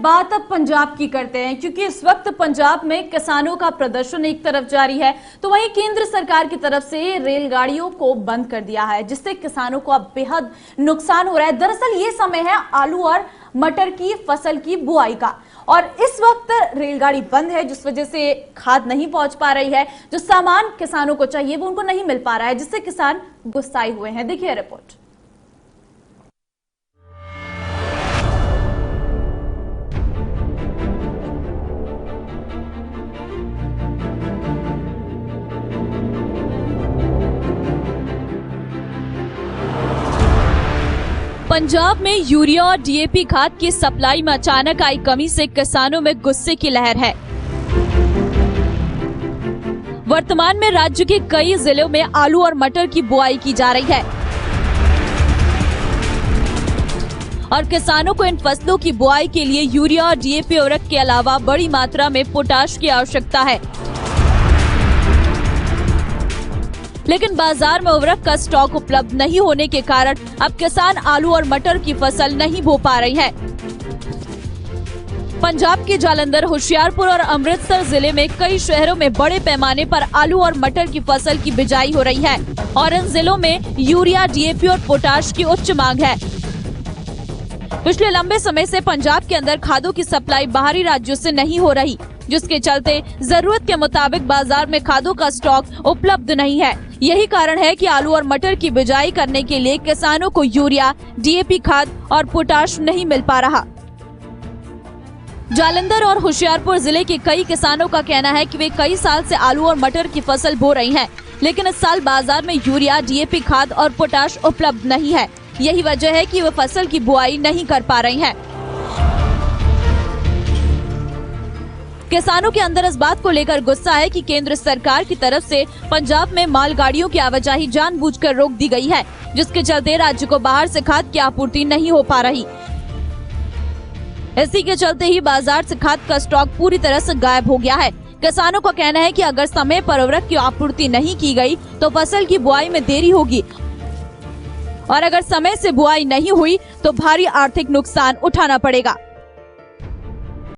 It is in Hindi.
बात अब पंजाब की करते हैं, क्योंकि इस वक्त पंजाब में किसानों का प्रदर्शन एक तरफ जारी है तो वहीं केंद्र सरकार की तरफ से रेलगाड़ियों को बंद कर दिया है, जिससे किसानों को अब बेहद नुकसान हो रहा है। दरअसल ये समय है आलू और मटर की फसल की बुआई का और इस वक्त रेलगाड़ी बंद है, जिस वजह से खाद नहीं पहुंच पा रही है। जो सामान किसानों को चाहिए वो उनको नहीं मिल पा रहा है, जिससे किसान गुस्साए हुए हैं। देखिए रिपोर्ट। पंजाब में यूरिया और डीएपी खाद की सप्लाई में अचानक आई कमी से किसानों में गुस्से की लहर है। वर्तमान में राज्य के कई जिलों में आलू और मटर की बुआई की जा रही है और किसानों को इन फसलों की बुआई के लिए यूरिया और डीएपी उर्वरक के अलावा बड़ी मात्रा में पोटाश की आवश्यकता है, लेकिन बाजार में उर्वरक का स्टॉक उपलब्ध नहीं होने के कारण अब किसान आलू और मटर की फसल नहीं बो पा रही है। पंजाब के जालंधर, होशियारपुर और अमृतसर जिले में कई शहरों में बड़े पैमाने पर आलू और मटर की फसल की बिजाई हो रही है और इन जिलों में यूरिया, डीएपी और पोटाश की उच्च मांग है। पिछले लंबे समय से पंजाब के अंदर खादों की सप्लाई बाहरी राज्यों से नहीं हो रही, जिसके चलते जरूरत के मुताबिक बाजार में खादों का स्टॉक उपलब्ध नहीं है। यही कारण है कि आलू और मटर की बिजाई करने के लिए किसानों को यूरिया, डीएपी खाद और पोटाश नहीं मिल पा रहा। जालंधर और होशियारपुर जिले के कई किसानों का कहना है कि वे कई साल से आलू और मटर की फसल बो रही हैं, लेकिन इस साल बाजार में यूरिया, डीएपी खाद और पोटाश उपलब्ध नहीं है। यही वजह है कि वे फसल की बुआई नहीं कर पा रही हैं। किसानों के अंदर इस बात को लेकर गुस्सा है कि केंद्र सरकार की तरफ से पंजाब में मालगाड़ियों की आवाजाही जानबूझकर रोक दी गई है, जिसके चलते राज्य को बाहर से खाद की आपूर्ति नहीं हो पा रही। इसी के चलते ही बाजार से खाद का स्टॉक पूरी तरह से गायब हो गया है। किसानों का कहना है कि अगर समय पर उर्वरक की आपूर्ति नहीं की गई तो फसल की बुआई में देरी होगी और अगर समय से बुआई नहीं हुई तो भारी आर्थिक नुकसान उठाना पड़ेगा।